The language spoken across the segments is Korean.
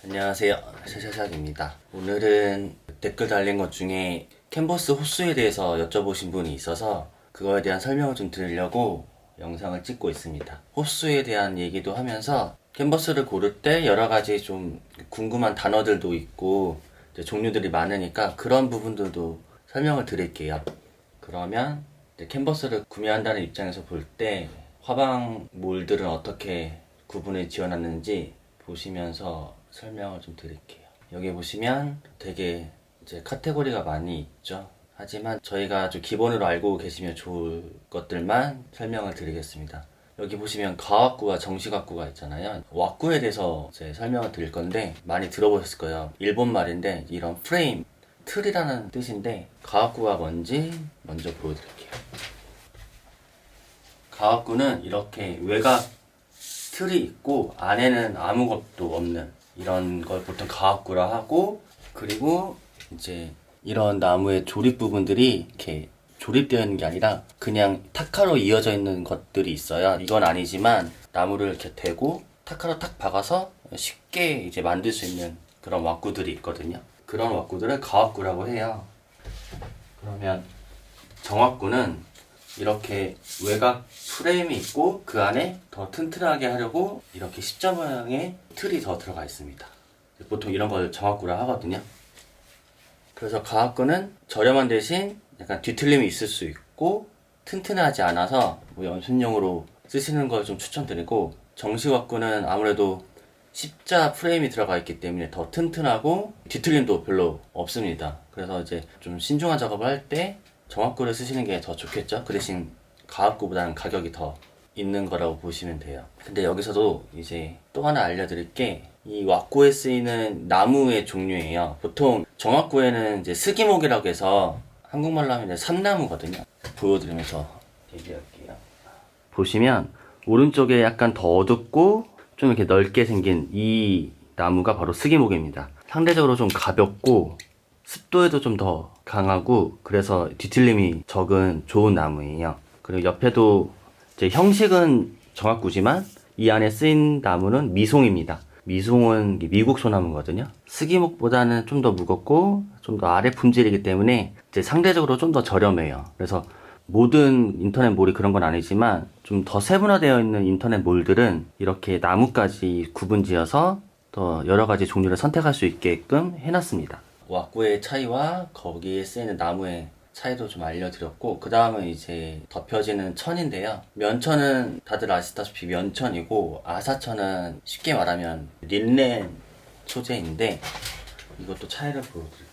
안녕하세요, 샤샤샥입니다. 오늘은 댓글 달린 것 중에 캔버스 호수에 대해서 여쭤보신 분이 있어서 그거에 대한 설명을 좀 드리려고 영상을 찍고 있습니다. 호수에 대한 얘기도 하면서 캔버스를 고를 때 여러 가지 좀 궁금한 단어들도 있고 이제 종류들이 많으니까 그런 부분들도 설명을 드릴게요. 그러면 이제 캔버스를 구매한다는 입장에서 볼 때 화방 몰들은 어떻게 구분을 지어놨는지 보시면서 설명을 좀 드릴게요. 여기 보시면 되게 이제 카테고리가 많이 있죠. 하지만 저희가 좀 기본으로 알고 계시면 좋을 것들만 설명을 드리겠습니다. 여기 보시면 가왁구와 정시각구가 있잖아요. 왁구에 대해서 이제 설명을 드릴 건데 많이 들어보셨을 거예요. 일본 말인데 이런 프레임, 틀이라는 뜻인데 가왁구가 뭔지 먼저 보여드릴게요. 가왁구는 이렇게 외곽 틀이 있고 안에는 아무것도 없는 이런 걸 보통 가왁구라 하고, 그리고 이제 이런 나무의 조립 부분들이 이렇게 조립되어 있는 게 아니라 그냥 타카로 이어져 있는 것들이 있어요. 이건 아니지만 나무를 이렇게 대고 타카로 탁 박아서 쉽게 이제 만들 수 있는 그런 왁구들이 있거든요. 그런 왁구들을 가왁구라고 해요. 그러면 정왁구는 이렇게 외곽 프레임이 있고 그 안에 더 튼튼하게 하려고 이렇게 십자 모양의 틀이 더 들어가 있습니다. 보통 이런 걸 정왁구라 하거든요. 그래서 가왁구는 저렴한 대신 약간 뒤틀림이 있을 수 있고 튼튼하지 않아서 뭐 연습용으로 쓰시는 걸 좀 추천드리고, 정시왁구는 아무래도 십자 프레임이 들어가 있기 때문에 더 튼튼하고 뒤틀림도 별로 없습니다. 그래서 이제 좀 신중한 작업을 할 때 정왁구를 쓰시는 게 더 좋겠죠. 그 대신 가왁구보다는 가격이 더 있는 거라고 보시면 돼요. 근데 여기서도 이제 또 하나 알려드릴 게, 이 왁구에 쓰이는 나무의 종류예요. 보통 정왁구에는 이제 스기목이라고 해서 한국말로 하면 이제 삼나무거든요. 보여드리면서 얘기할게요. 보시면 오른쪽에 약간 더 어둡고 좀 이렇게 넓게 생긴 이 나무가 바로 스기목입니다. 상대적으로 좀 가볍고 습도에도 좀 더 강하고 그래서 뒤틀림이 적은 좋은 나무예요. 그리고 옆에도 이제 형식은 정왁구지만 이 안에 쓰인 나무는 미송입니다. 미송은 미국 소나무거든요. 스기목보다는 좀 더 무겁고 좀 더 아래 품질이기 때문에 이제 상대적으로 좀 더 저렴해요. 그래서 모든 인터넷 몰이 그런 건 아니지만 좀 더 세분화되어 있는 인터넷 몰들은 이렇게 나무까지 구분지어서 더 여러 가지 종류를 선택할 수 있게끔 해놨습니다. 왁구의 차이와 거기에 쓰이는 나무의 차이도 좀 알려드렸고, 그 다음은 이제 덮여지는 천인데요. 면천은 다들 아시다시피 면천이고, 아사천은 쉽게 말하면 린넨 소재인데 이것도 차이를 보여드릴게요.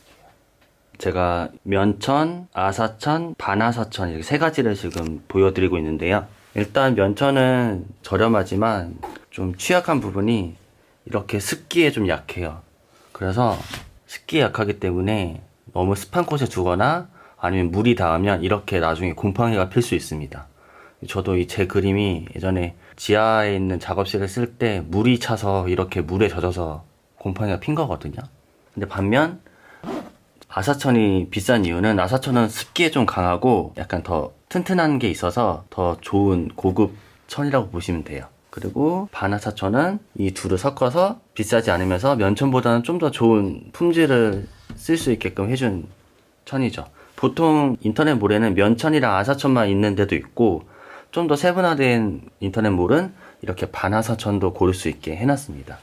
제가 면천, 아사천, 반아사천 이렇게 세 가지를 지금 보여드리고 있는데요. 일단 면천은 저렴하지만 좀 취약한 부분이 이렇게 습기에 좀 약해요. 그래서 습기에 약하기 때문에 너무 습한 곳에 두거나 아니면 물이 닿으면 이렇게 나중에 곰팡이가 필 수 있습니다. 저도 이 제 그림이 예전에 지하에 있는 작업실을 쓸 때 물이 차서 이렇게 물에 젖어서 곰팡이가 핀 거거든요. 근데 반면 아사천이 비싼 이유는, 아사천은 습기에 좀 강하고 약간 더 튼튼한 게 있어서 더 좋은 고급 천이라고 보시면 돼요. 그리고 반아사천은 이 둘을 섞어서 비싸지 않으면서 면천보다는 좀 더 좋은 품질을 쓸 수 있게끔 해준 천이죠. 보통 인터넷 몰에는 면천이랑 아사천만 있는 데도 있고, 좀 더 세분화된 인터넷 몰은 이렇게 반아사천도 고를 수 있게 해놨습니다.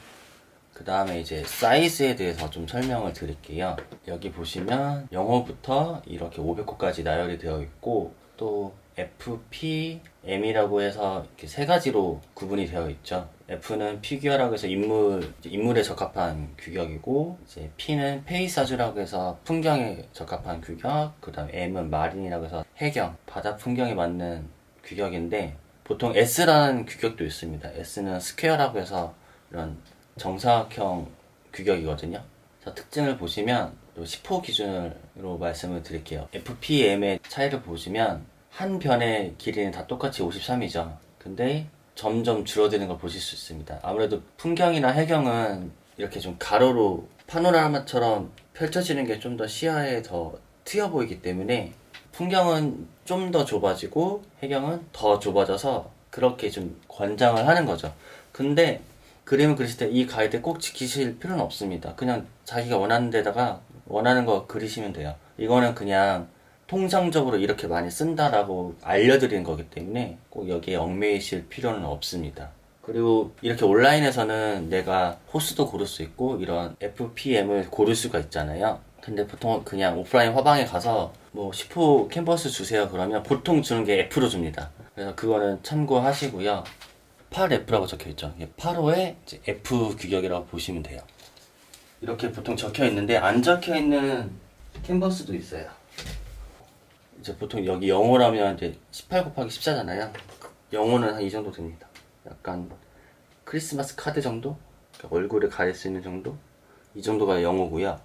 그 다음에 이제 사이즈에 대해서 좀 설명을 드릴게요. 여기 보시면 0호부터 이렇게 500호까지 나열이 되어 있고, 또 FP, M이라고 해서 이렇게 세 가지로 구분이 되어 있죠. F는 피규어라고 해서 인물에 적합한 규격이고, 이제 P는 페이사주라고 해서 풍경에 적합한 규격, 그 다음 M은 마린이라고 해서 해경, 바다 풍경에 맞는 규격인데, 보통 S라는 규격도 있습니다. S는 스퀘어라고 해서 이런 정사각형 규격이거든요. 자, 특징을 보시면 10호 기준으로 말씀을 드릴게요. FPM의 차이를 보시면 한 변의 길이는 다 똑같이 53이죠. 근데 점점 줄어드는 걸 보실 수 있습니다. 아무래도 풍경이나 해경은 이렇게 좀 가로로 파노라마처럼 펼쳐지는 게 좀 더 시야에 더 트여 보이기 때문에 풍경은 좀 더 좁아지고 해경은 더 좁아져서 그렇게 좀 권장을 하는 거죠. 근데 그림을 그리실 때 이 가이드 꼭 지키실 필요는 없습니다. 그냥 자기가 원하는 데다가 원하는 거 그리시면 돼요. 이거는 그냥 통상적으로 이렇게 많이 쓴다라고 알려드리는 거기 때문에 꼭 여기에 얽매이실 필요는 없습니다. 그리고 이렇게 온라인에서는 내가 호수도 고를 수 있고 이런 FPM을 고를 수가 있잖아요. 근데 보통 그냥 오프라인 화방에 가서 뭐 10호 캔버스 주세요 그러면 보통 주는 게 F로 줍니다. 그래서 그거는 참고하시고요. 8F라고 적혀있죠. 8호의 F 규격이라고 보시면 돼요. 이렇게 보통 적혀있는데 안 적혀있는 캔버스도 있어요. 이제 보통 여기 영호라면 이제 18 곱하기 14잖아요. 영호는 한 이 정도 됩니다. 약간 크리스마스 카드 정도? 그러니까 얼굴을 가릴 수 있는 정도? 이 정도가 영호고요.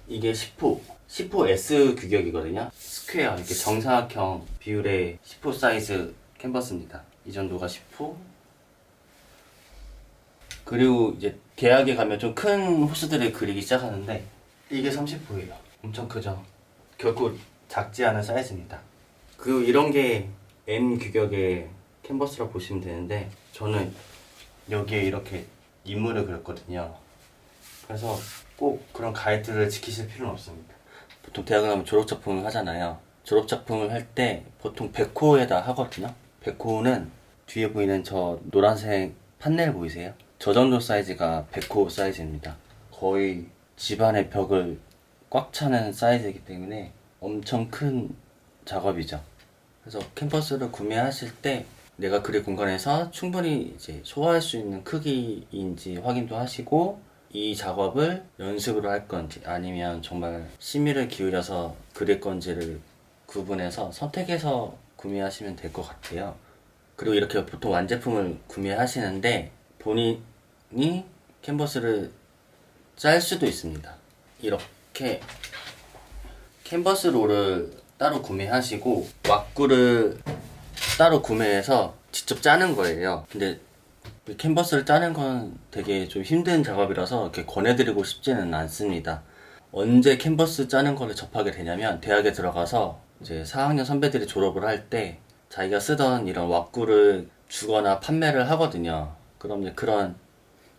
이게 10호 S 규격이거든요. 스퀘어, 이렇게 정사각형 비율의 10호 사이즈 캔버스입니다. 이 정도가 10호. 그리고 이제 대학에 가면 좀 큰 호수들을 그리기 시작하는데 이게 30호예요. 엄청 크죠? 결코 작지 않은 사이즈입니다. 그리고 이런 게 N 규격의 캔버스라고 보시면 되는데 저는 여기에 이렇게 인물을 그렸거든요. 그래서 꼭 그런 가이드를 지키실 필요는 없습니다. 보통 대학을 가면 졸업작품을 하잖아요. 졸업작품을 할 때 보통 100호에다 하거든요. 100호는 뒤에 보이는 저 노란색 판넬 보이세요? 저 정도 사이즈가 100호 사이즈입니다. 거의 집안의 벽을 꽉 차는 사이즈이기 때문에 엄청 큰 작업이죠. 그래서 캔버스를 구매하실 때 내가 그릴 공간에서 충분히 이제 소화할 수 있는 크기인지 확인도 하시고 이 작업을 연습으로 할 건지 아니면 정말 심의를 기울여서 그릴 건지를 구분해서 선택해서 구매하시면 될 것 같아요. 그리고 이렇게 보통 완제품을 구매하시는데 본인이 캔버스를 짤 수도 있습니다. 이렇게 캔버스 롤을 따로 구매하시고 왁구를 따로 구매해서 직접 짜는 거예요. 근데 캔버스를 짜는 건 되게 좀 힘든 작업이라서 이렇게 권해드리고 싶지는 않습니다. 언제 캔버스 짜는 거를 접하게 되냐면 대학에 들어가서 이제 4학년 선배들이 졸업을 할 때 자기가 쓰던 이런 왁구를 주거나 판매를 하거든요. 그럼 이제 그런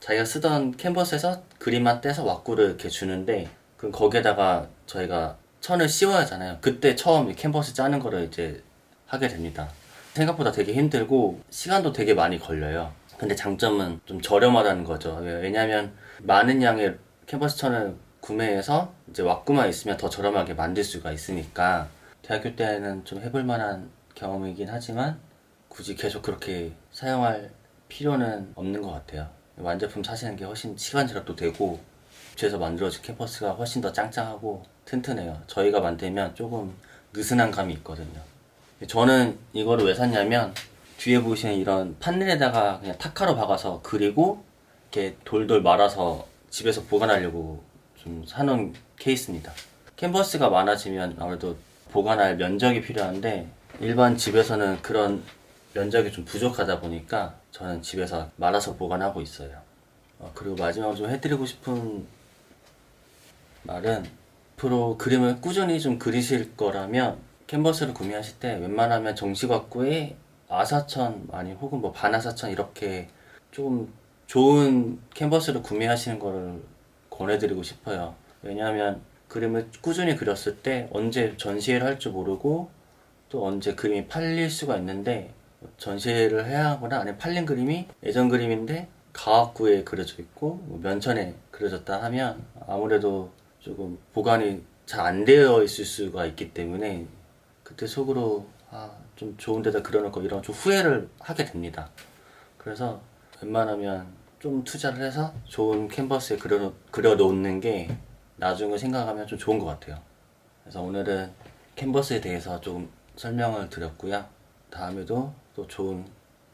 자기가 쓰던 캔버스에서 그림만 떼서 왁구를 이렇게 주는데 그럼 거기에다가 저희가 천을 씌워야 하잖아요. 그때 처음 이 캔버스 짜는 거를 이제 하게 됩니다. 생각보다 되게 힘들고 시간도 되게 많이 걸려요. 근데 장점은 좀 저렴하다는 거죠. 왜냐면 많은 양의 캔버스 천을 구매해서 이제 왁구만 있으면 더 저렴하게 만들 수가 있으니까 대학교 때는 좀 해볼 만한 경험이긴 하지만 굳이 계속 그렇게 사용할 필요는 없는 것 같아요. 완제품 사시는 게 훨씬 시간 절약도 되고 집에서 만들어진 캔버스가 훨씬 더 짱짱하고 튼튼해요. 저희가 만들면 조금 느슨한 감이 있거든요. 저는 이거를 왜 샀냐면 뒤에 보시는 이런 판넬에다가 그냥 타카로 박아서 그리고 이렇게 돌돌 말아서 집에서 보관하려고 좀 사놓은 케이스입니다. 캔버스가 많아지면 아무래도 보관할 면적이 필요한데 일반 집에서는 그런 면적이 좀 부족하다 보니까 저는 집에서 말아서 보관하고 있어요. 그리고 마지막으로 좀 해드리고 싶은 말은 앞으로 그림을 꾸준히 좀 그리실 거라면 캔버스를 구매하실 때 웬만하면 정식왁구에 아사천 아니 혹은 뭐 반아사천 이렇게 좀 좋은 캔버스를 구매하시는 거를 권해드리고 싶어요. 왜냐하면 그림을 꾸준히 그렸을 때 언제 전시회를 할 줄 모르고 또 언제 그림이 팔릴 수가 있는데 전시회를 해야 하거나 아니면 팔린 그림이 예전 그림인데 가압구에 그려져 있고 뭐 면천에 그려졌다 하면 아무래도 조금 보관이 잘 안 되어 있을 수가 있기 때문에 그때 속으로 좀 좋은 데다 그려놓을 거 이런 좀 후회를 하게 됩니다. 그래서 웬만하면 좀 투자를 해서 좋은 캔버스에 그려놓는 게 나중을 생각하면 좀 좋은 것 같아요. 그래서 오늘은 캔버스에 대해서 조금 설명을 드렸고요. 다음에도 또 좋은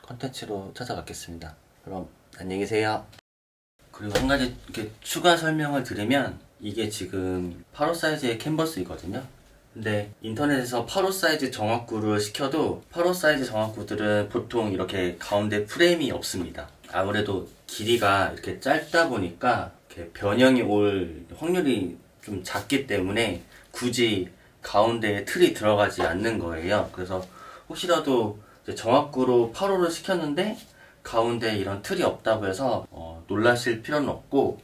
컨텐츠로 찾아뵙겠습니다. 그럼 안녕히 계세요. 그리고 한 가지 이렇게 추가 설명을 드리면 이게 지금 8호 사이즈의 캔버스이거든요. 근데 인터넷에서 8호 사이즈 정확구를 시켜도 8호 사이즈 정확구들은 보통 이렇게 가운데 프레임이 없습니다. 아무래도 길이가 이렇게 짧다 보니까 이렇게 변형이 올 확률이 좀 작기 때문에 굳이 가운데에 틀이 들어가지 않는 거예요. 그래서 혹시라도 이제 정확구로 8호를 시켰는데 가운데 이런 틀이 없다고 해서 놀라실 필요는 없고